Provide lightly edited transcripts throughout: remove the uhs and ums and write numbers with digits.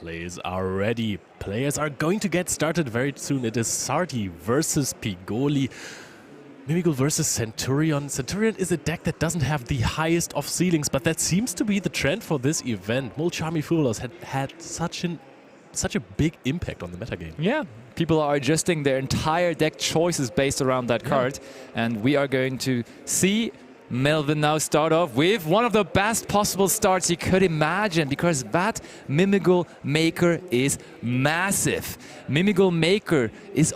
Players are ready. Players are going to get started very soon. It is Sardi versus Pigoli. Mimigul versus Centurion. Centurion is a deck that doesn't have the highest of ceilings, but that seems to be the trend for this event. Mulchami Fulos had such a big impact on the metagame. Yeah, people are adjusting their entire deck choices based around that card. And we are going to see Melvin now start off with one of the best possible starts you could imagine, because that Mimigul Maker is massive. Mimigul Maker is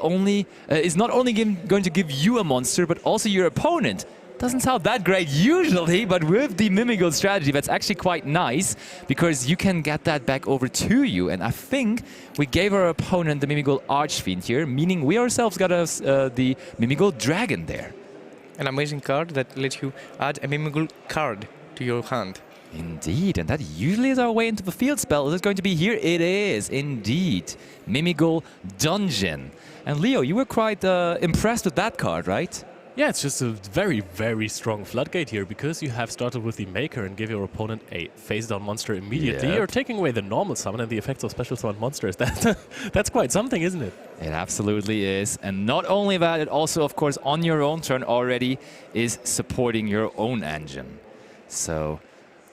not only going to give you a monster, but also your opponent. Doesn't sound that great usually, but with the Mimigul strategy, that's actually quite nice, because you can get that back over to you. And I think we gave our opponent the Mimigul Archfiend here, meaning we ourselves got us the Mimigul Dragon there. An amazing card that lets you add a Mimigul card to your hand. Indeed, and that usually is our way into the field spell. Is it going to be here? It is, indeed. Mimigul Dungeon. And Leo, you were quite impressed with that card, right? Yeah, it's just a very, very strong floodgate here, because you have started with the Maker and give your opponent a face-down monster immediately. Yep. You're taking away the normal summon and the effects of special summon monsters. That's quite something, isn't it? It absolutely is. And not only that, it also, of course, on your own turn already is supporting your own engine. So...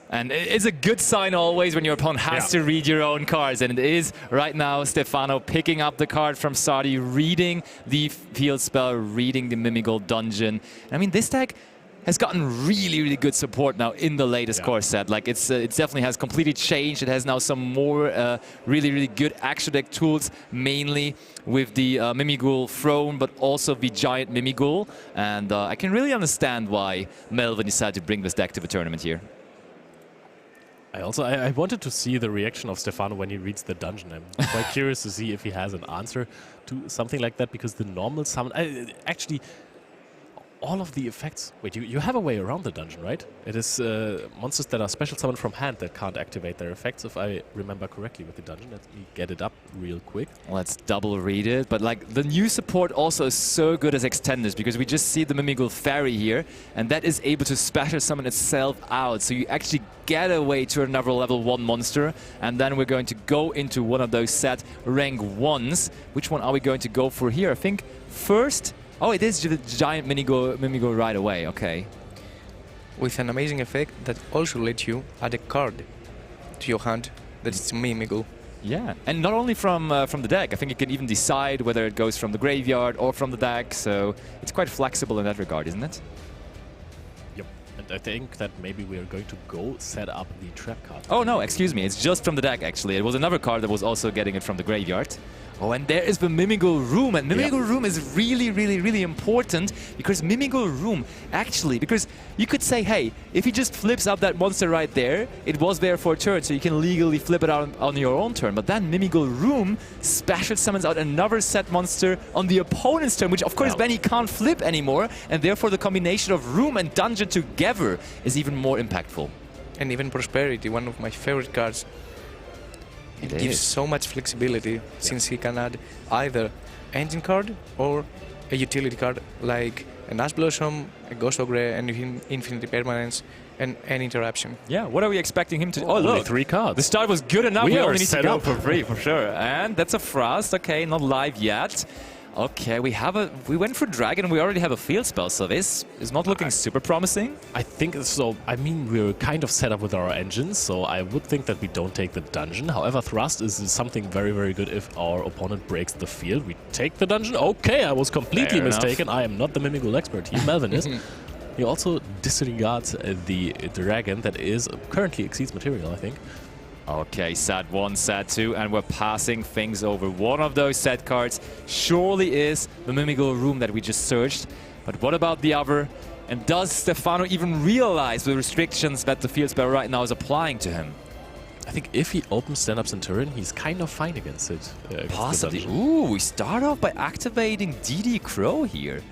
And it's a good sign always when your opponent has to read your own cards. And it is right now Stefano picking up the card from Sardi, reading the field spell, reading the Mimigul Dungeon. I mean, this deck has gotten really, really good support now in the latest core set. Like, it definitely has completely changed. It has now some more really, really good extra deck tools, mainly with the Mimigul Throne, but also the Giant Mimigul. And I can really understand why Melvin decided to bring this deck to the tournament here. I wanted to see the reaction of Stefano when he reads the dungeon. I'm quite curious to see if he has an answer to something like that, because the normal summon... actually, all of the effects... Wait, you have a way around the dungeon, right? It is monsters that are special summoned from hand that can't activate their effects, if I remember correctly with the dungeon. Let me get it up real quick. Let's double read it. But like, the new support also is so good as extenders, because we just see the Mimigul Fairy here, and that is able to special summon itself out. So you actually get away to another level 1 monster, and then we're going to go into one of those set rank 1s. Which one are we going to go for here? I think first... Oh, it is the Giant Mimigul right away, okay. With an amazing effect that also lets you add a card to your hand that is Mimigul. Yeah, and not only from the deck. I think you can even decide whether it goes from the graveyard or from the deck, so it's quite flexible in that regard, isn't it? Yep, and I think that maybe we are going to go set up the trap card. Oh no, excuse me, it's just from the deck actually. It was another card that was also getting it from the graveyard. Oh, and there is the Mimigul Room, and Mimigul Room is really, really, really important, because Mimigul Room, actually, because you could say, hey, if he just flips up that monster right there, it was there for a turn, so you can legally flip it out on your own turn. But then Mimigul Room special summons out another set monster on the opponent's turn, which of course then he can't flip anymore, and therefore the combination of Room and Dungeon together is even more impactful. And even Prosperity, one of my favorite cards. It gives so much flexibility, since he can add either engine card or a utility card like an Ash Blossom, a Ghost Ogre, and Infinity Permanence, and an interruption. Yeah, what are we expecting him to do? Oh, only look, 3 cards. The start was good enough. We only are need to set go up for free, for sure. And that's a Frost. Okay, not live yet. Okay, we went for Dragon, and we already have a field spell, so this is not looking super promising. I think so. I mean, we're kind of set up with our engines, so I would think that we don't take the dungeon. However, Thrust is something very, very good if our opponent breaks the field. We take the dungeon. Okay, I was completely mistaken. I am not the Mimigul expert. He, Melvin, is. He also disregards the dragon that is currently exceeds material, I think. Okay, set 1, set 2, and we're passing things over. One of those set cards surely is the Mimigul Room that we just searched. But what about the other? And does Stefano even realize the restrictions that the field spell right now is applying to him? I think if he opens stand-up Centurion, he's kind of fine against it. Possibly. Ooh, we start off by activating DD Crow here.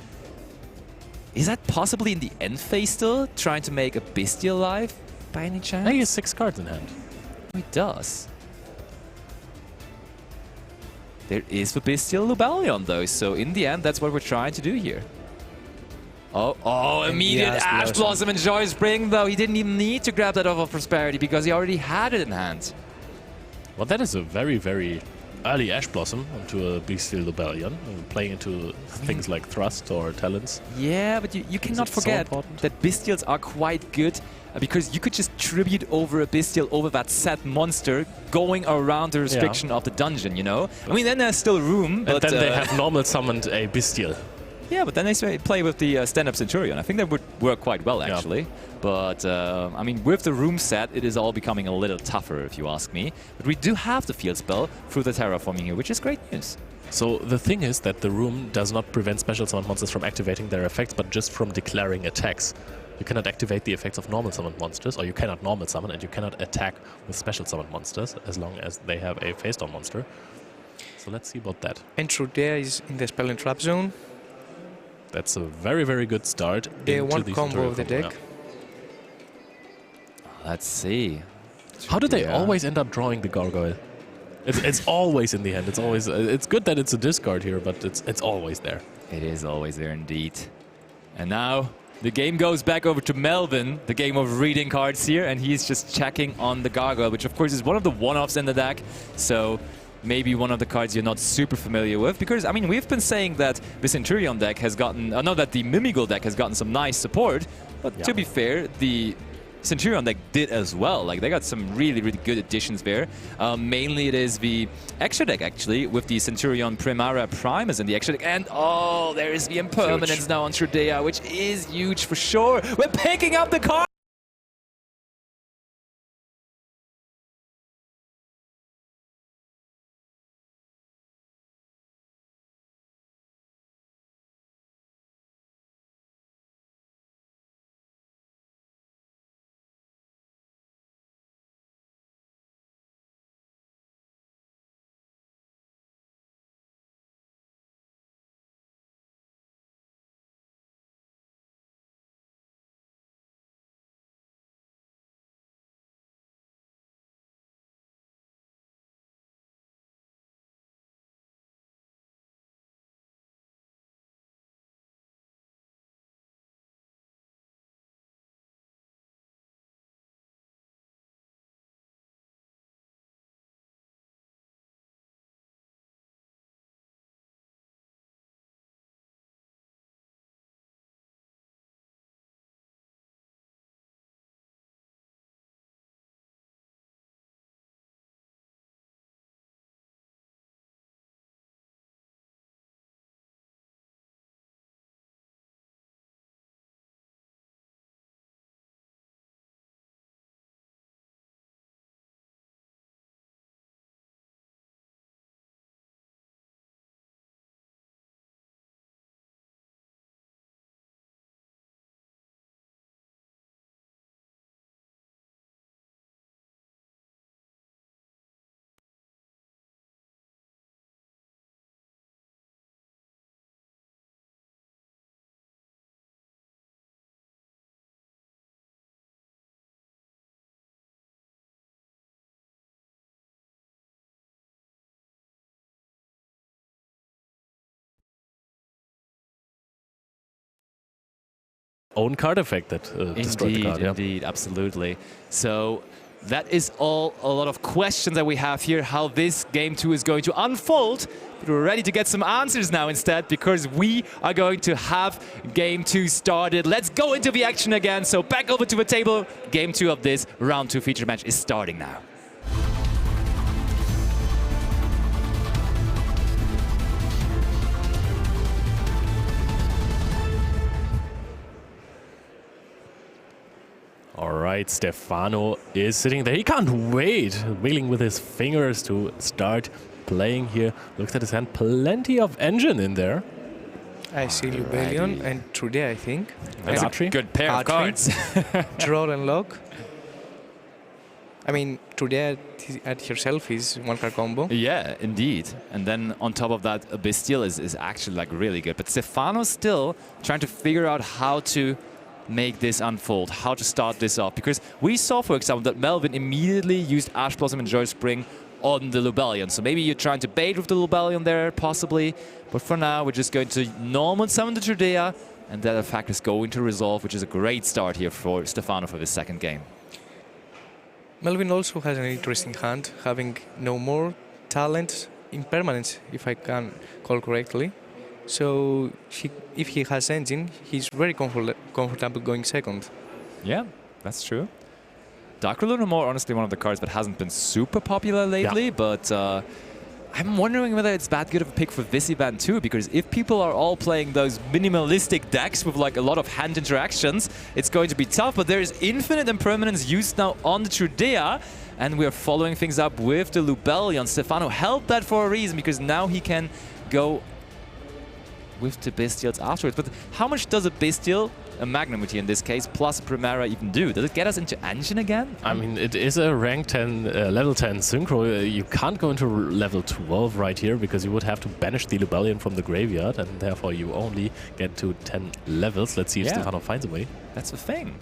Is that possibly in the end phase still? Trying to make a Bestial live by any chance? He has 6 cards in hand. He does. There is the Bestial Lubellion though, so in the end that's what we're trying to do here. Oh, immediate Ash Blossom and Joy Spring though. He didn't even need to grab that off of Prosperity because he already had it in hand. Well, that is a very, very early Ash Blossom onto a Bestial Lubellion, playing into things like Thrust or Talents. Yeah, but you cannot so forget important? that Bestials are quite good because you could just tribute over a Bestial over that set monster going around the restriction of the dungeon, you know? I mean, then there's still room, but... And then they have normal summoned a Bestial. Yeah, but then they play with the stand-up Centurion. I think that would work quite well, actually. But, I mean, with the room set, it is all becoming a little tougher, if you ask me. But we do have the field spell through the terraforming here, which is great news. So the thing is that the room does not prevent special summoned monsters from activating their effects, but just from declaring attacks. You cannot activate the effects of normal summoned monsters, or you cannot normal summon, and you cannot attack with special summoned monsters as long as they have a face down monster. So let's see about that. And Trudea is in the spell and trap zone. That's a very, very good start. The into one the combo of the tutorial deck. Let's see. How do they always end up drawing the gargoyle? It's always in the hand. It's always. It's good that it's a discard here, but it's always there. It is always there indeed. And now the game goes back over to Melvin, the game of reading cards here, and he's just checking on the gargoyle, which of course is one of the one-offs in the deck. So maybe one of the cards you're not super familiar with, because I mean we've been saying that the Centurion deck has gotten, no, that the Mimigul deck has gotten some nice support, but to be fair, the Centurion deck did as well. Like they got some really, really good additions there. Mainly it is the extra deck actually, with the Centurion Primara Primus in the extra deck, and oh, there is the impermanence now on Trudea, which is huge for sure. We're picking up the card. Own card effect that destroyed the card. Indeed, absolutely. So that is all a lot of questions that we have here, how this Game 2 is going to unfold. But we're ready to get some answers now instead, because we are going to have Game 2 started. Let's go into the action again. So back over to the table. Game 2 of this Round 2 feature match is starting now. All right, Stefano is sitting there. He can't wait, wiggling with his fingers to start playing here. Looks at his hand, plenty of engine in there. I see Lubellion and Trudea, I think. That's And Archery. Good pair of cards. Draw and lock. I mean, Trudea at herself is one card combo. Yeah, indeed. And then on top of that, a Bestial is actually like really good. But Stefano's still trying to figure out how to make this unfold, how to start this off. Because we saw, for example, that Melvin immediately used Ash Blossom and Joy Spring on the Lubellion. So maybe you're trying to bait with the Lubellion there, possibly. But for now, we're just going to normal summon the Trudea, and that effect is going to resolve, which is a great start here for Stefano for this second game. Melvin also has an interesting hand, having no more talent impermanence, if I can call correctly. So if he has engine, he's very comfortable going second. Yeah, that's true. Dark Ruler more honestly one of the cards that hasn't been super popular lately, but I'm wondering whether it's that good of a pick for this event too, because if people are all playing those minimalistic decks with like a lot of hand interactions, it's going to be tough, but there is infinite impermanence used now on the Trudea, and we're following things up with the Lubellion. Stefano held that for a reason, because now he can go with the Bestials afterwards. But how much does a Bestial, a Magnamity in this case, plus a Primera even do? Does it get us into engine again? I mean, it is a rank 10, level 10 synchro. You can't go into level 12 right here because you would have to banish the Lubellion from the graveyard, and therefore you only get to 10 levels. Let's see if Stefano finds a way. That's the thing.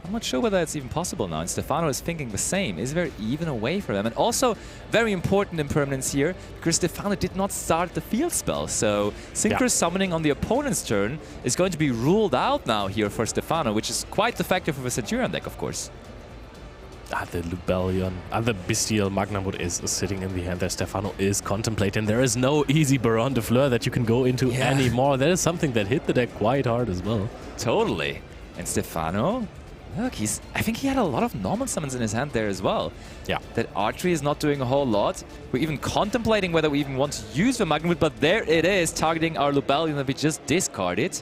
I'm not sure whether it's even possible now, and Stefano is thinking the same. Is there even a way for them? And also, very important impermanence here, because Stefano did not start the field spell, so Synchro summoning on the opponent's turn is going to be ruled out now here for Stefano, which is quite effective with a Centurion deck, of course. The Lubellion, the Bestial Magnamut is sitting in the hand there. Stefano is contemplating. There is no easy Baron de Fleur that you can go into anymore. That is something that hit the deck quite hard as well. Totally. And Stefano, look, I think he had a lot of normal summons in his hand there as well. Yeah. That archery is not doing a whole lot. We're even contemplating whether we even want to use the Magnamut, but there it is, targeting our Lubellion that we just discarded.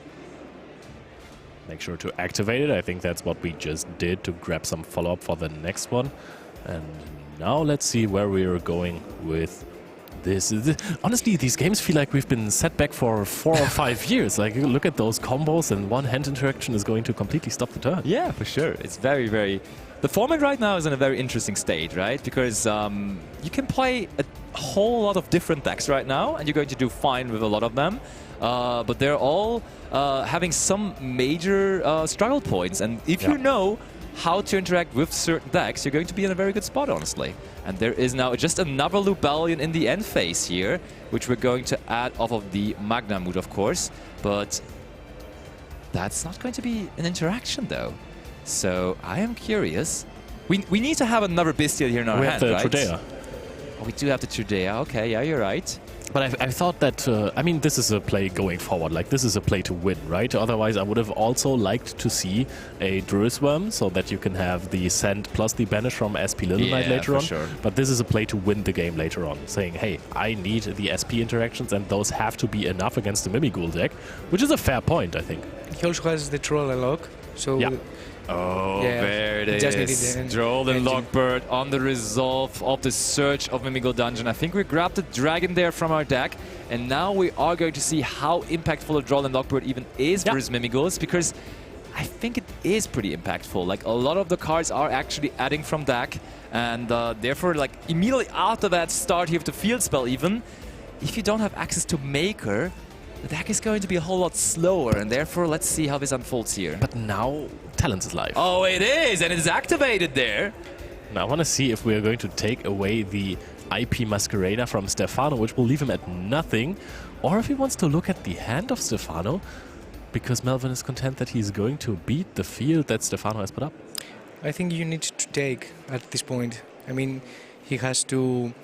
Make sure to activate it. I think that's what we just did to grab some follow-up for the next one. And now let's see where we are going with this. Honestly, these games feel like we've been set back for 4 or 5 years. Like, look at those combos, and one hand interaction is going to completely stop the turn. Yeah, for sure. It's very, very... The format right now is in a very interesting state, right? Because you can play a whole lot of different decks right now, and you're going to do fine with a lot of them. But they're all having some major struggle points. And if you know how to interact with certain decks, you're going to be in a very good spot, honestly. And there is now just another Lubellion in the end phase here, which we're going to add off of the Magnamut, of course. But that's not going to be an interaction, though. So I am curious. We need to have another Bestial here in our hand, right? We have the Trudea. Oh, we do have the Trudea. Okay, yeah, you're right. But I thought that, I mean, this is a play going forward. Like, this is a play to win, right? Otherwise, I would have also liked to see a Druisworm so that you can have the Send plus the Banish from SP Little Knight later on. Sure. But this is a play to win the game later on, saying, hey, I need the SP interactions, and those have to be enough against the Mimighoul deck, which is a fair point, I think. He also has the Troll and Lock, so... Yeah. Oh, there it is. Droll and Lockbird on the resolve of the Search of Mimighoul Dungeon. I think we grabbed the Dragon there from our deck, and now we are going to see how impactful a Droll and Lockbird even is versus Mimighouls, because I think it is pretty impactful. Like, a lot of the cards are actually adding from deck, and therefore, like, immediately after that start here with the field spell even, if you don't have access to Maker, the deck is going to be a whole lot slower, and therefore, let's see how this unfolds here. But now, Talents is live. Oh, it is, and it's activated there. Now, I want to see if we are going to take away the IP Masquerada from Stefano, which will leave him at nothing, or if he wants to look at the hand of Stefano, because Melvin is content that he's going to beat the field that Stefano has put up. I think you need to take at this point. I mean, he has to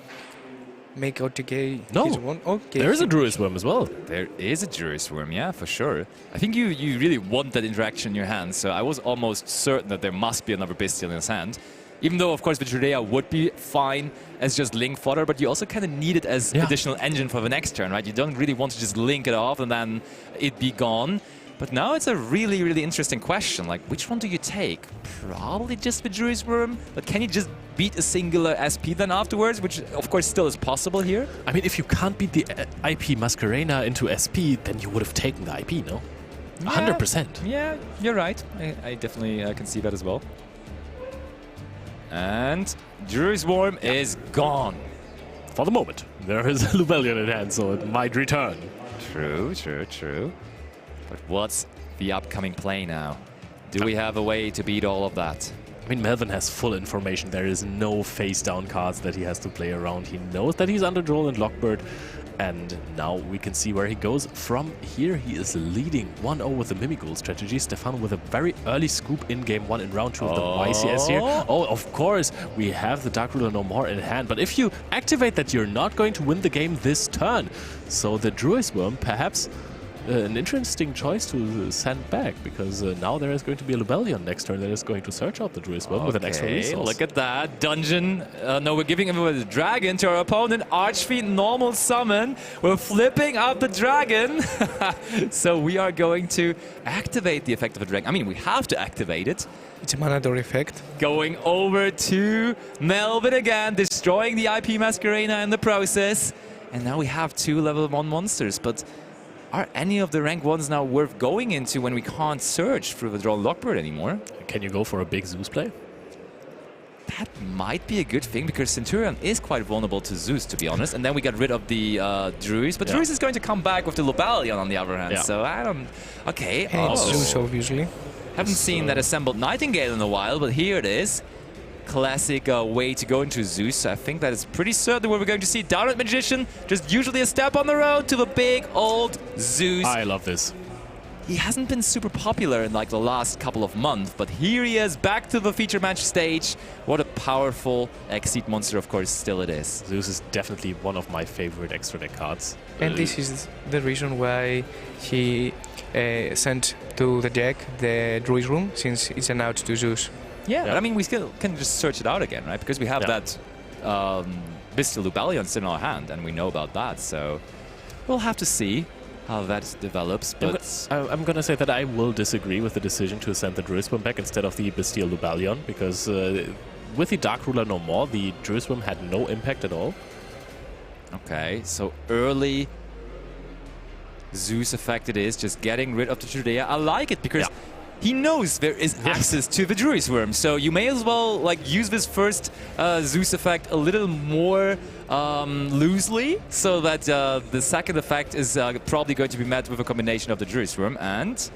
make OTK his one. Okay. There is a Druisworm as well. There is a Druisworm, yeah, for sure. I think you really want that interaction in your hand, so I was almost certain that there must be another Bestial in his hand. Even though, of course, the Trudea would be fine as just link fodder, but you also kind of need it as additional engine for the next turn, right? You don't really want to just link it off and then it be gone. But now it's a really, really interesting question. Like, which one do you take? Probably just the Druisworm, but can you just beat a singular SP then afterwards, which of course still is possible here? I mean, if you can't beat the IP Masquerada into SP, then you would have taken the IP, no? 100%. Yeah, you're right. I definitely can see that as well. And Druisworm is gone. For the moment. There is a Lubellion in hand, so it might return. True, true, true. But what's the upcoming play now? Do we have a way to beat all of that? I mean, Melvin has full information. There is no face-down cards that he has to play around. He knows that he's under Droll and Lockbird, And now we can see where he goes from here. He is leading 1-0 with the Mimighoul strategy. Stefano with a very early scoop in game 1 in round 2 of the YCS here. Oh, of course, we have the Dark Ruler no more in hand. But if you activate that, you're not going to win the game this turn. So the Druid Worm, perhaps an interesting choice to send back, because now there is going to be a Lubellion next turn that is going to search out the Druid Worm with an extra resource. Look at that. Dungeon. No, we're giving him a dragon to our opponent. Archfiend normal summon. We're flipping out the dragon. So we are going to activate the effect of a dragon. I mean, we have to activate it. It's a mandatory effect. Going over to Melvin again, destroying the IP Masquerena in the process. And now we have 2 level 1 monsters, but are any of the rank 1s now worth going into when we can't search through the Drawn Lockbird anymore? Can you go for a big Zeus play? That might be a good thing, because Centurion is quite vulnerable to Zeus, to be honest. And then we got rid of the Druids, but Druids is going to come back with the Lubellion on the other hand. So I don't... Okay. And Zeus, obviously. Haven't seen that assembled Nightingale in a while, but here it is. Classic way to go into Zeus. I think that is pretty certain what we're going to see. Downright Magician, just usually a step on the road to the big old Zeus. I love this. He hasn't been super popular in like the last couple of months, but here he is, back to the feature match stage. What a powerful Exceed monster, of course, still it is. Zeus is definitely one of my favorite extra deck cards. And this is the reason why he sent to the deck the Druid Room, since it's an out to Zeus. Yeah, I mean, we still can just search it out again, right? Because we have that Bestial Lubellion still in our hand, and we know about that. So we'll have to see how that develops. But I'm going to say that I will disagree with the decision to send the Druid Worm back instead of the Bestial Lubellion, because with the Dark Ruler no more, the Druid Worm had no impact at all. Okay, so early Zeus effect it is, just getting rid of the Judea. I like it, because he knows there is access to the Druid Worm, so you may as well like use this first Zeus effect a little more loosely, so that the second effect is probably going to be met with a combination of the Druid Worm and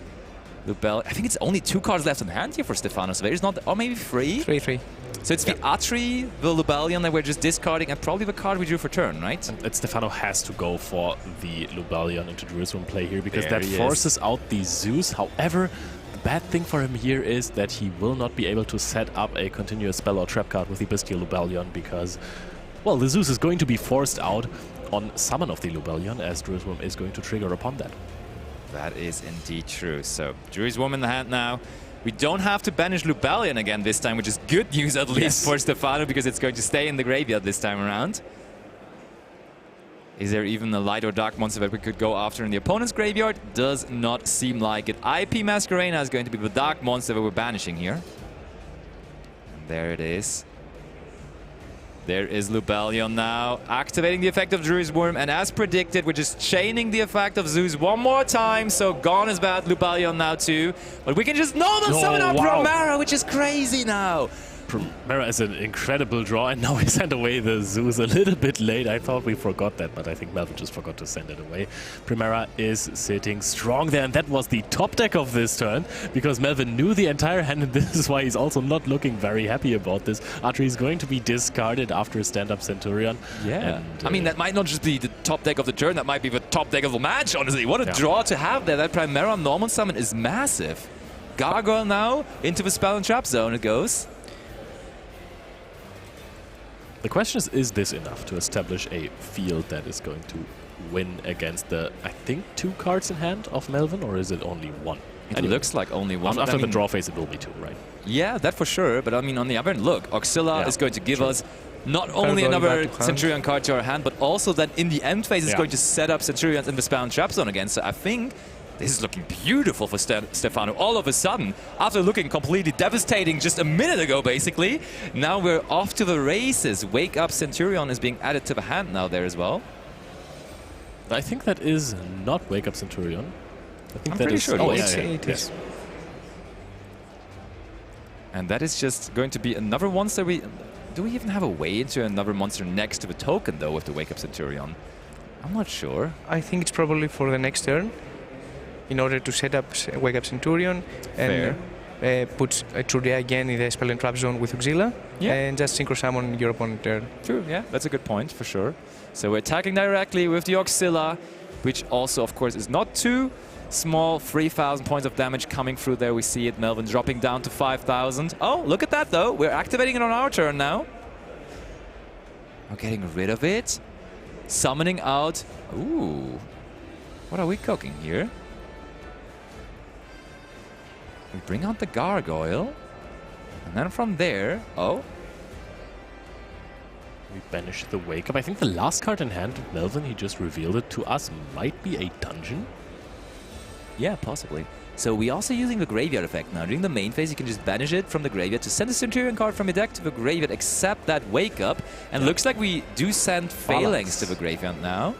Lubel. I think it's only 2 cards left in hand here for Stefano, so there's not, or maybe 3? 3. So it's the Atri, the Lubellion that we're just discarding, and probably the card we drew for turn, right? And Stefano has to go for the Lubellion into Druid Worm play here, because There that he forces out the Zeus. However, the bad thing for him here is that he will not be able to set up a continuous spell or trap card with the Bestial Lubellion, because, well, the Zeus is going to be forced out on summon of the Lubellion, as Druid Worm is going to trigger upon that. That is indeed true. So, Druid Worm in the hand now. We don't have to banish Lubellion again this time, which is good news at least for Stefano, because it's going to stay in the graveyard this time around. Is there even a light or dark monster that we could go after in the opponent's graveyard? Does not seem like it. IP Masquerena is going to be the dark monster that we're banishing here. And there it is. There is Lubellion now, activating the effect of Druid Worm, and as predicted, we're just chaining the effect of Zeus one more time, so gone is bad, Lubellion now too. But we can just summon our Promera, which is crazy now. Promera is an incredible draw, and now we send away the Zeus a little bit late. I thought we forgot that, but I think Melvin just forgot to send it away. Promera is sitting strong there, and that was the top deck of this turn, because Melvin knew the entire hand, and this is why he's also not looking very happy about this. Atri is going to be discarded after a stand-up Centurion. Yeah, and, I mean, that might not just be the top deck of the turn, that might be the top deck of the match, honestly. What a draw to have there. That Promera normal summon is massive. Gargoyle now into the spell and trap zone it goes. The question is this enough to establish a field that is going to win against the, I think, 2 cards in hand of Melvin, or is it only 1? It looks like only 1. After the draw phase, it will be 2, right? Yeah, that for sure. But I mean, on the other hand, look, Auxilla is going to give us not only another Centurion card to our hand, but also that in the end phase is going to set up Centurions in the spell and trap zone again. So I think this is looking beautiful for Stefano. All of a sudden, after looking completely devastating just a minute ago, basically, now we're off to the races. Wake Up Centurion is being added to the hand now there as well. I think that is not Wake Up Centurion. I think I'm that pretty is, sure oh, it is. And that is just going to be another monster. Do we even have a way into another monster next to the token, though, with the Wake Up Centurion? I'm not sure. I think it's probably for the next turn, in order to set up Wake Up Centurion. And Fair. put Trudia again in the spell and trap zone with Auxila, and just synchro summon your opponent turn. True, yeah, that's a good point for sure. So we're attacking directly with the Auxila, which also, of course, is not too small. 3,000 points of damage coming through there. We see it. Melvin dropping down to 5,000. Oh, look at that, though. We're activating it on our turn now. We're getting rid of it. Summoning out. Ooh. What are we cooking here? We bring out the Gargoyle. And then from there... Oh. We banish the Wake Up. I think the last card in hand of Melvin, he just revealed it to us, might be a dungeon. Yeah, possibly. So we're also using the graveyard effect now. During the main phase, you can just banish it from the graveyard to send a Centurion card from your deck to the graveyard, except that Wake Up. And looks like we do send Phalanx to the graveyard now.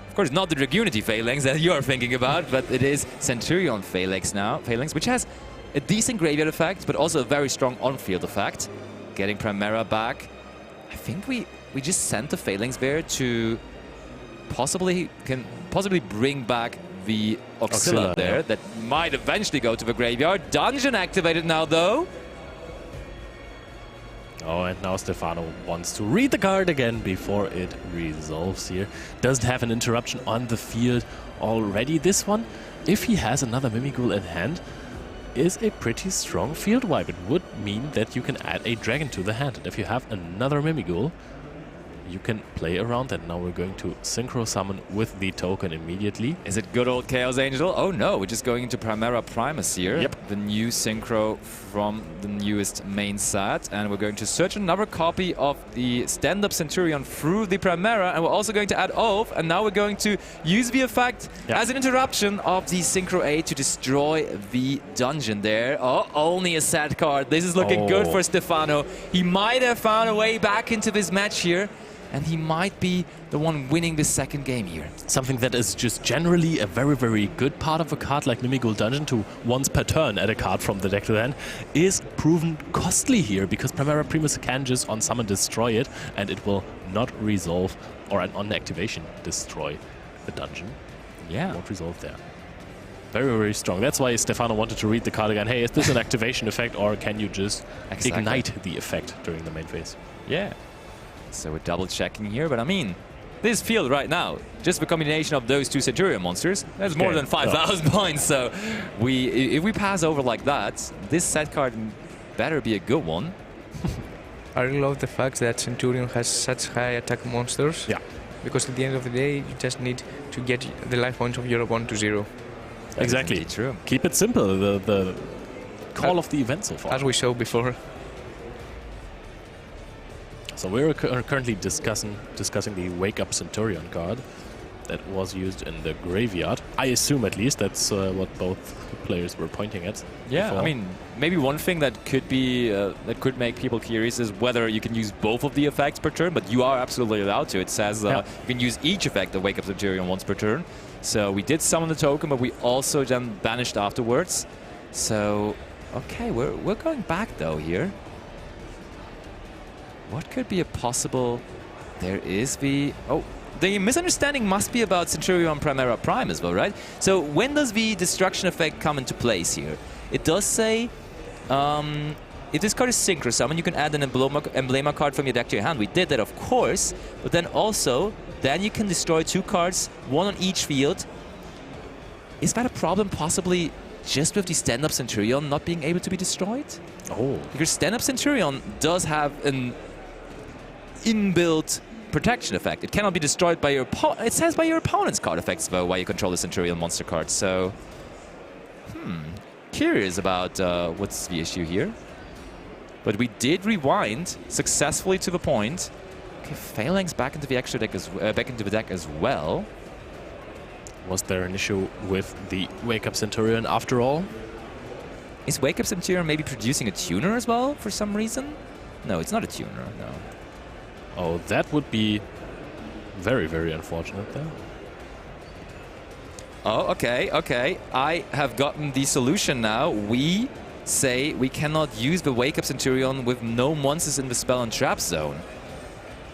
Of course, not the Dragunity Phalanx that you're thinking about, but it is Centurion Phalanx now. Phalanx, which has a decent graveyard effect, but also a very strong on-field effect. Getting Primera back. I think we just sent the Phalanx there to possibly bring back the Auxila there. That might eventually go to the graveyard. Dungeon activated now, though. Oh, and now Stefano wants to read the card again before it resolves here. Doesn't have an interruption on the field already. This one, if he has another Mimighoul in hand, is a pretty strong field wipe. It would mean that you can add a dragon to the hand. And if you have another Mimighoul, you can play around that. Now we're going to synchro summon with the token immediately. Is it good old Chaos Angel? Oh no, we're just going into Primera Primus here. Yep. The new synchro from the newest main set. And we're going to search another copy of the stand-up Centurion through the Primera. And we're also going to add Oath. And now we're going to use the effect as an interruption of the Synchro 8 to destroy the dungeon there. Oh, only a sad card. This is looking good for Stefano. He might have found a way back into this match here. And he might be the one winning the second game here. Something that is just generally a very, very good part of a card like Mimighoul Dungeon to once per turn add a card from the deck to the hand is proven costly here because Primera Primus can just on summon destroy it and it will not resolve or on activation destroy the dungeon. Yeah. It won't resolve there. Very, very strong. That's why Stefano wanted to read the card again. Hey, is this an activation effect or can you just ignite the effect during the main phase? Yeah. So we're double checking here, but I mean, this field right now, just the combination of those two Centurion monsters, that's more than 5,000 points. So if we pass over like that, this set card better be a good one. I really love the fact that Centurion has such high attack monsters. Yeah. Because at the end of the day, you just need to get the life points of your opponent to 0. Exactly. True. Keep it simple. The call of the event so far. As we saw before. So we're currently discussing the Wake Up Centurion card that was used in the graveyard. I assume at least that's what both players were pointing at. Yeah, before. I mean, maybe one thing that could be that could make people curious is whether you can use both of the effects per turn, but you are absolutely allowed to. It says you can use each effect of Wake Up Centurion once per turn. So we did summon the token, but we also then banished afterwards. So okay, we're going back though here. What could be a possible... There is the... Oh, the misunderstanding must be about Centurion Primera Prime as well, right? So when does the destruction effect come into place here? It does say... if this card is Synchro Summon, you can add an Emblema card from your deck to your hand. We did that, of course. But then also, then you can destroy 2 cards, 1 on each field. Is that a problem possibly just with the stand-up Centurion not being able to be destroyed? Oh. Because stand-up Centurion does have an inbuilt protection effect. It cannot be destroyed by your opponent. It says by your opponent's card effects, though, while you control the Centurion monster card. So, curious about what's the issue here. But we did rewind successfully to the point. Okay, Phalanx back into the extra deck back into the deck as well. Was there an issue with the Wake Up Centurion after all? Is Wake Up Centurion maybe producing a tuner as well for some reason? No, it's not a tuner, no. Oh, that would be very, very unfortunate there. Oh, okay, okay. I have gotten the solution now. We say we cannot use the Wake Up Centurion with no monsters in the spell and trap zone.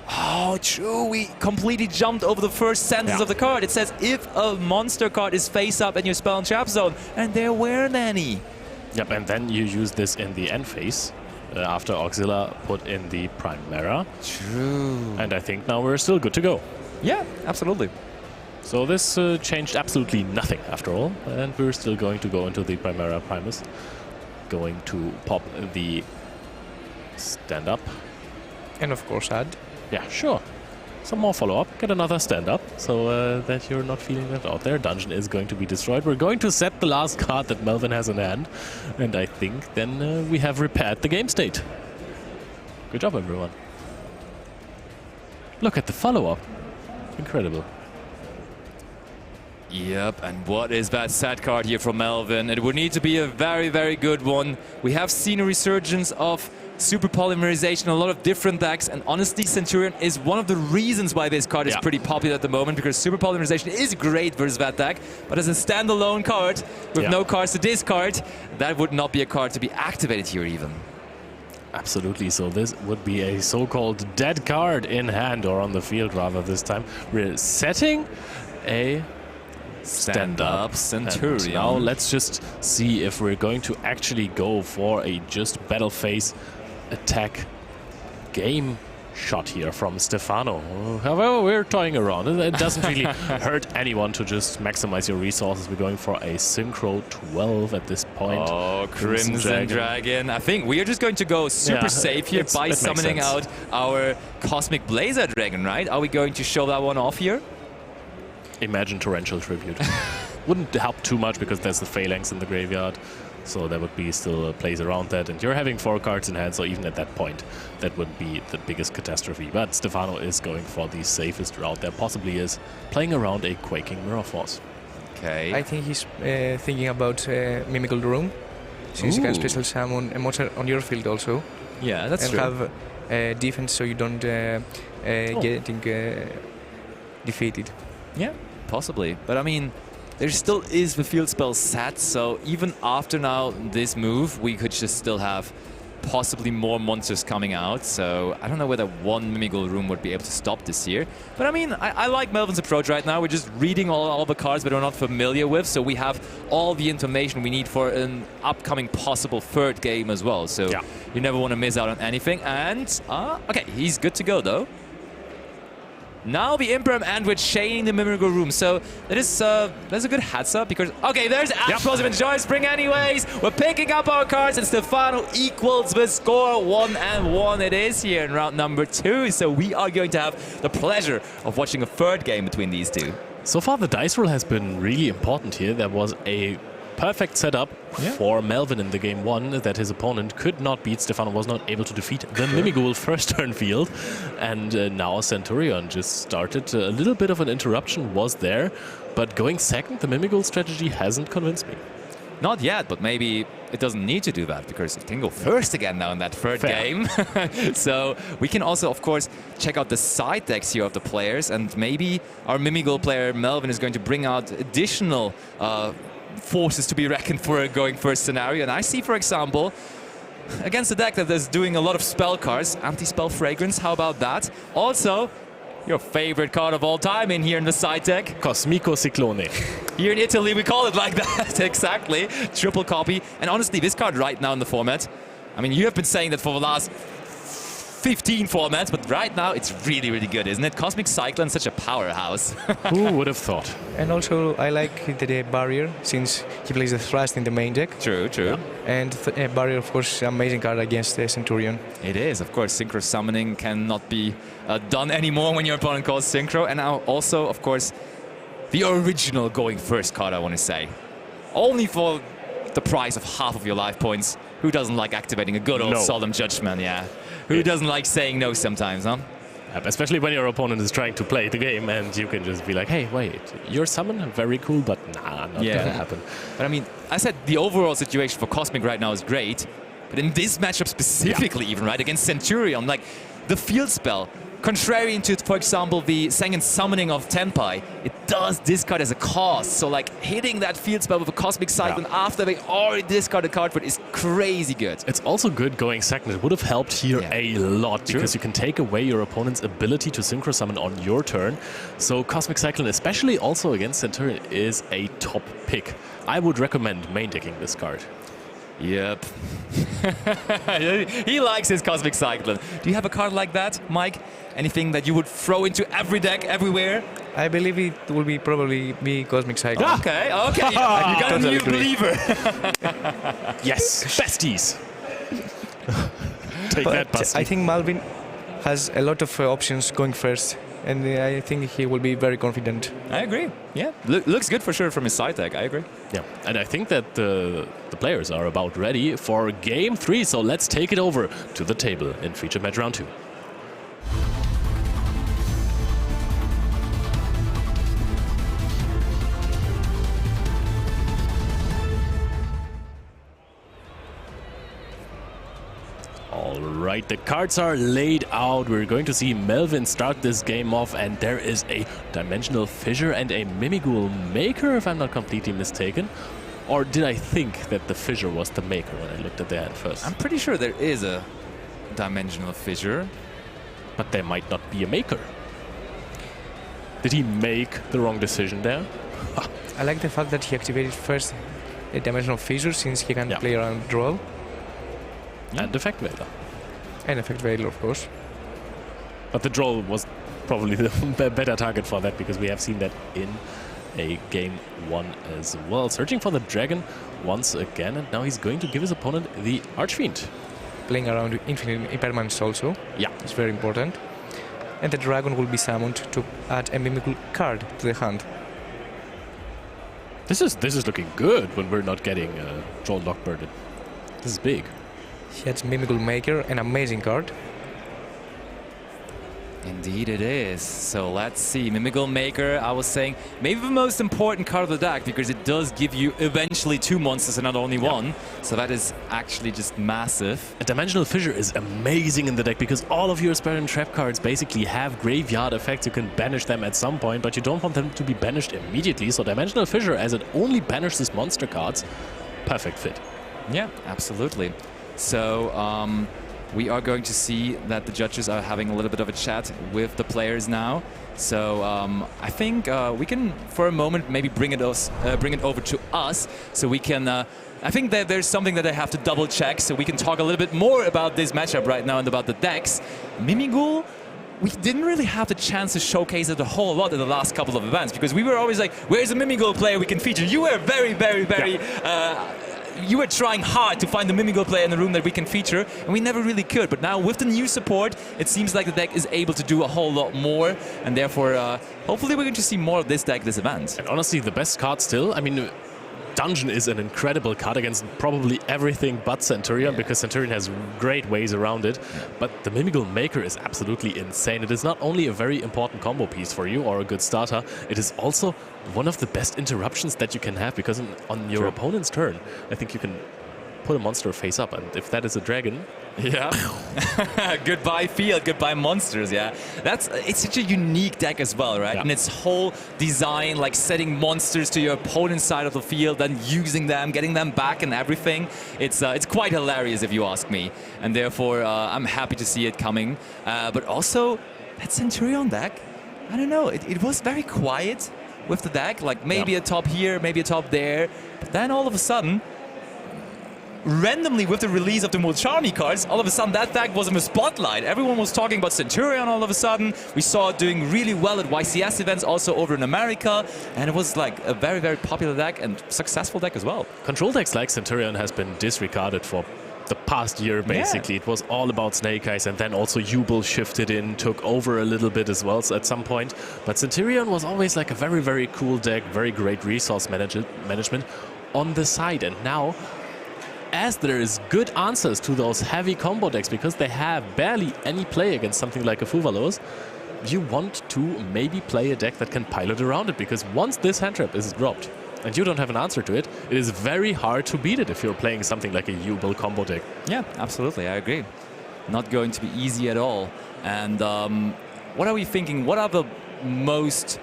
Oh, true. We completely jumped over the first sentence of the card. It says if a monster card is face up in your spell and trap zone, and there weren't any. Yep, and then you use this in the end phase after Auxilla put in the Primera. True. And I think now we're still good to go. Yeah, absolutely. So this changed absolutely nothing after all, and we're still going to go into the Primera Primus. Going to pop the stand-up. And of course add. Yeah, sure. Some more follow-up. Get another stand-up so that you're not feeling left out there. Dungeon is going to be destroyed. We're going to set the last card that Melvin has in hand. And I think then we have repaired the game state. Good job, everyone. Look at the follow-up. Incredible. Yep, and what is that sad card here from Melvin? It would need to be a very, very good one. We have seen a resurgence of super polymerization, a lot of different decks, and honestly, Centurion is one of the reasons why this card is pretty popular at the moment, because super polymerization is great versus that deck, but as a standalone card with no cards to discard, that would not be a card to be activated here even. Absolutely, so this would be a so-called dead card in hand, or on the field rather this time. We're setting a stand-up Centurion. And now let's just see if we're going to actually go for a just battle phase attack game shot here from Stefano. However, we're toying around. It doesn't really hurt anyone to just maximize your resources. We're going for a Synchro 12 at this point. Oh, Crimson Dragon. I think we are just going to go super safe here by summoning out our Cosmic Blazer Dragon, right? Are we going to show that one off here? Imagine Torrential Tribute. Wouldn't help too much because there's the Phalanx in the graveyard. So there would be still plays around that. And you're having 4 cards in hand, so even at that point, that would be the biggest catastrophe. But Stefano is going for the safest route there possibly is, playing around a Quaking Mirror Force. Okay. I think he's thinking about Mimical Room, since you can special summon a monster on your field also. Yeah, that's and true. have defense so you don't getting defeated. Yeah, possibly. But I mean, there still is the field spell set, so even after now this move, we could just still have possibly more monsters coming out. So I don't know whether one Mimical Room would be able to stop this here. But I mean, I like Melvin's approach right now. We're just reading all the cards that we're not familiar with, so we have all the information we need for an upcoming possible third game as well. So you never want to miss out on anything. And, okay, he's good to go though. Now the Imperm and we're chaining the Mimical Room. So that is that's a good heads up because okay, there's Explosive and Joy Spring anyways. We're picking up our cards and Stefano equals the score 1-1 it is here in round number 2. So we are going to have the pleasure of watching a third game between these two. So far the dice roll has been really important here. There was a perfect setup for Melvin in the game 1 that his opponent could not beat. Stefano was not able to defeat the Mimighoul first turn field, and now Centurion just started. A little bit of an interruption was there, but going second, the Mimighoul strategy hasn't convinced me. Not yet, but maybe it doesn't need to do that because it can go first again now in that third game. So we can also, of course, check out the side decks here of the players, and maybe our Mimighoul player Melvin is going to bring out additional forces to be reckoned for a going first scenario. And I see, for example, against a deck that is doing a lot of spell cards, Anti-Spell Fragrance, how about that? Also, your favorite card of all time in here in the side deck. Cosmico Ciclone. Here in Italy, we call it like that, exactly. Triple copy. And honestly, this card right now in the format, I mean, you have been saying that for the last 15 formats, but right now it's really, really good, isn't it? Cosmic Cyclone, such a powerhouse. Who would have thought? And also, I like the barrier, since he plays the Thrust in the main deck. True, true. And barrier, of course, amazing card against the Centurion. It is, of course. Synchro summoning cannot be done anymore when your opponent calls Synchro. And now also, of course, the original going first card, I want to say. Only for the price of half of your life points. Who doesn't like activating a good old Solemn Judgment, Who doesn't like saying no sometimes, huh? Especially when your opponent is trying to play the game and you can just be like, hey, wait, your summon? Very cool, but nah, not gonna happen. But I mean, I said the overall situation for Cosmic right now is great, but in this matchup specifically even, right, against Centurion, like, the field spell, contrary to, for example, the second summoning of Tenpai, it does discard as a cost. So, like, hitting that field spell with a Cosmic Cyclone after they already discarded a card for it is crazy good. It's also good going second. It would have helped here a lot because you can take away your opponent's ability to Synchro Summon on your turn. So Cosmic Cyclone, especially also against Centurion, is a top pick. I would recommend main decking this card. Yep. He likes his Cosmic Cyclone. Do you have a card like that, Mike? Anything that you would throw into every deck, everywhere? I believe it will be probably be Cosmic Cyclone. Okay. You got a new believer. Yes, besties. Take that, Basti. I think Melvin has a lot of options going first, and I think he will be very confident. I agree. Yeah, looks good for sure from his side deck. I agree. Yeah, and I think that the players are about ready for Game 3, so let's take it over to the table in Feature Match Round 2. Alright, the cards are laid out. We're going to see Melvin start this game off, and there is a Dimensional Fissure and a Mimighoul Maker, if I'm not completely mistaken. Or did I think that the Fissure was the Maker when I looked at the hand first? I'm pretty sure there is a Dimensional Fissure. But there might not be a Maker. Did he make the wrong decision there? I like the fact that he activated first a Dimensional Fissure, since he can play around draw. And Effect Veiler. And Effect Veiler, of course. But the draw was probably the better target for that, because we have seen that in a Game 1 as well. Searching for the Dragon once again, and now he's going to give his opponent the Archfiend. Playing around Infinite Impermanence also. Yeah. It's very important. And the Dragon will be summoned to add a Mimighoul card to the hand. This is looking good when we're not getting Troll Lockbirded. This is big. He has Mimighoul Maker, an amazing card. Indeed it is. So let's see. Mimighoul Maker, I was saying, maybe the most important card of the deck, because it does give you eventually 2 monsters and not only one. So that is actually just massive. A Dimensional Fissure is amazing in the deck, because all of your Spell and Trap cards basically have graveyard effects. You can banish them at some point, but you don't want them to be banished immediately. So Dimensional Fissure, as it only banishes monster cards, perfect fit. Yeah, absolutely. So we are going to see that the judges are having a little bit of a chat with the players now. So I think we can, for a moment, maybe bring it over to us, so we can. I think that there's something that I have to double check, so we can talk a little bit more about this matchup right now and about the decks. Mimighoul, we didn't really have the chance to showcase it a whole lot in the last couple of events, because we were always like, where's a Mimighoul player we can feature? You were very, very, very. You were trying hard to find the Mimighoul player in the room that we can feature, and we never really could. But now with the new support, it seems like the deck is able to do a whole lot more, and therefore, hopefully we're going to see more of this deck this event. And honestly, the best card still, I mean, Dungeon is an incredible card against probably everything but Centurion, because Centurion has great ways around it. But the Mimighoul Maker is absolutely insane. It is not only a very important combo piece for you or a good starter, it is also one of the best interruptions that you can have, because on your opponent's turn, I think you can put a monster face up, and if that is a dragon, goodbye field, goodbye monsters. Yeah, it's such a unique deck as well, right? And its whole design, like setting monsters to your opponent's side of the field, then using them, getting them back, and everything. It's quite hilarious if you ask me, and therefore I'm happy to see it coming. But also that Centurion deck, I don't know, it was very quiet with the deck, like maybe a top here, maybe a top there, but then all of a sudden, randomly with the release of the Mulcharmy cards, all of a sudden that deck was in the spotlight. Everyone was talking about Centurion all of a sudden. We saw it doing really well at YCS events, also over in America, and it was like a very, very popular deck and successful deck as well. Control decks like Centurion has been disregarded for the past year, basically. It was all about Snake Eyes, and then also Jubel shifted in, took over a little bit as well at some point. But Centurion was always like a very, very cool deck, very great resource management on the side. And now, as there is good answers to those heavy combo decks, because they have barely any play against something like a Fuvalos, you want to maybe play a deck that can pilot around it, because once this hand trap is dropped and you don't have an answer to it, it is very hard to beat it if you're playing something like a Jubel combo deck. Yeah, absolutely, I agree. Not going to be easy at all. And what are we thinking? What are the most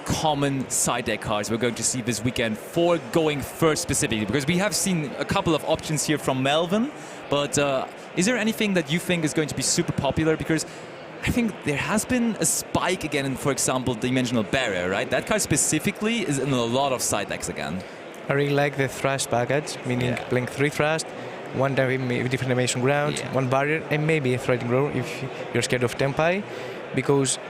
common side deck cards we're going to see this weekend for going first specifically? Because we have seen a couple of options here from Melvin, but is there anything that you think is going to be super popular? Because I think there has been a spike again in, for example, Dimensional Barrier, right? That card specifically is in a lot of side decks again. I really like the thrust package, meaning playing 3 thrust, 1 different animation ground, 1 barrier, and maybe a threatening row if you're scared of Tempai, because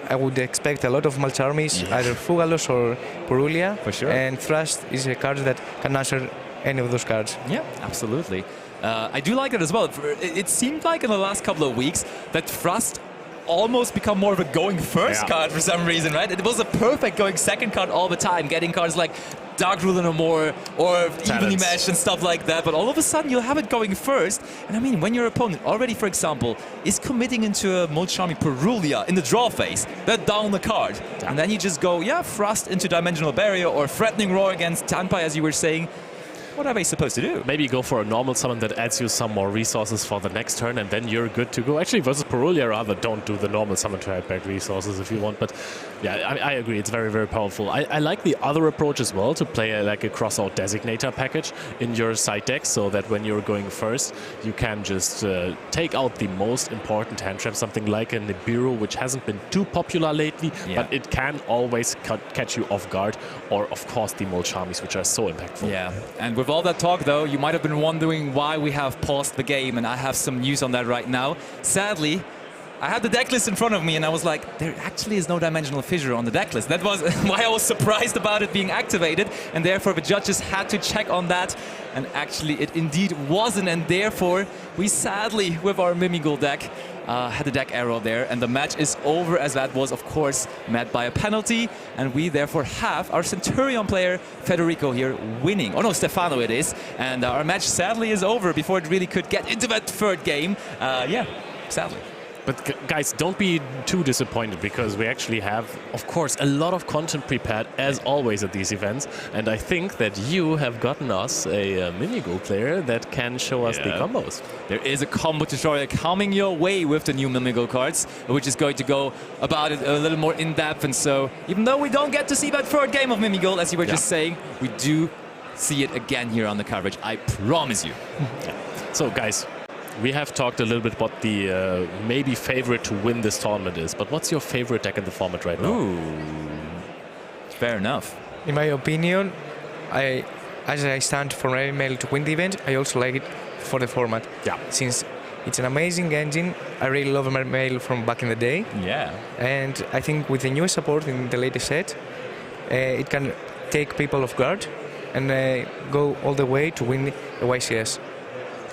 I would expect a lot of Malcharmis, either Fugalos or Purulia. For sure. And Thrust is a card that can answer any of those cards. Yeah, absolutely. I do like it as well. It seemed like in the last couple of weeks that Thrust almost become more of a going first card for some reason, right? It was a perfect going second card all the time, getting cards like Dark Ruler no more or Evenly Mesh and stuff like that, but all of a sudden you'll have it going first. And I mean, when your opponent already, for example, is committing into a Molcharmi Purulia in the draw phase, they're down the card. And then you just go, Thrust into Dimensional Barrier or Threatening Roar against Tanpai, as you were saying. What are they supposed to do? Maybe go for a normal summon that adds you some more resources for the next turn, and then you're good to go. Actually, versus Purulia, rather don't do the normal summon to add back resources if you want. But yeah, I agree. It's very, very powerful. I like the other approach as well, to play like a crossout designator package in your side deck, so that when you're going first, you can just take out the most important hand trap, something like a Nibiru, which hasn't been too popular lately, but it can always catch you off guard. Or, of course, the Molcharmis, which are so impactful. Yeah, and with all that talk, though, you might have been wondering why we have paused the game, and I have some news on that right now. Sadly, I had the deck list in front of me, and I was like, there actually is no Dimensional Fissure on the deck list. That was why I was surprised about it being activated, and therefore the judges had to check on that, and actually it indeed wasn't, and therefore we sadly, with our Mimigul deck, had a deck error there, and the match is over, as that was, of course, met by a penalty, and we therefore have our Centurion player, Federico, here winning. Oh no, Stefano it is, and our match sadly is over before it really could get into that third game. Sadly. But guys, don't be too disappointed, because we actually have, of course, a lot of content prepared, as always, at these events. And I think that you have gotten us a Mimigul player that can show us the combos. There is a combo tutorial coming your way with the new Mimigul cards, which is going to go about it a little more in-depth. And so, even though we don't get to see that third game of Mimigul, as you were just saying, we do see it again here on the coverage. I promise you. So, guys, we have talked a little bit what the maybe favorite to win this tournament is, but what's your favorite deck in the format right now? Ooh, fair enough. In my opinion, as I stand for Merry Mail to win the event, I also like it for the format. Yeah. Since it's an amazing engine, I really love Merry Mail from back in the day. Yeah. And I think with the newest support in the latest set, it can take people off guard and go all the way to win the YCS.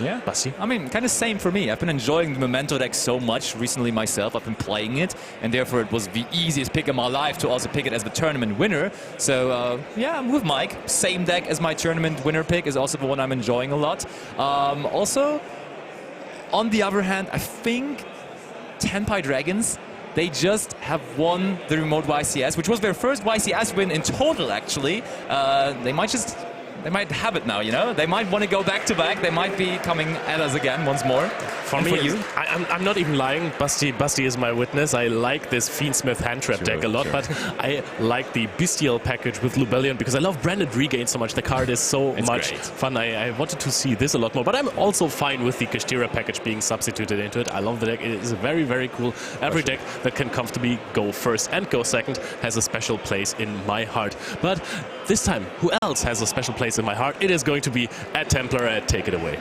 Yeah, I mean, kind of same for me. I've been enjoying the Memento deck so much recently myself. I've been playing it, and therefore it was the easiest pick in my life to also pick it as the tournament winner. So, I'm with Mike. Same deck as my tournament winner pick is also the one I'm enjoying a lot. Also, on the other hand, I think Tenpai Dragons, they just have won the remote YCS, which was their first YCS win in total, actually. They might have it now, you know? They might want to go back-to-back. They might be coming at us again once more. For me, I'm not even lying. Basti is my witness. I like this Fiendsmith hand trap deck a lot, but I like the Bestial package with Lubellion because I love Branded Regain so much. The card is so much fun. I wanted to see this a lot more, but I'm also fine with the Kashtira package being substituted into it. I love the deck. It is very, very cool. Every deck that can comfortably go first and go second has a special place in my heart. But this time, who else has a special place in my heart? It is going to be at Templar at Take It Away.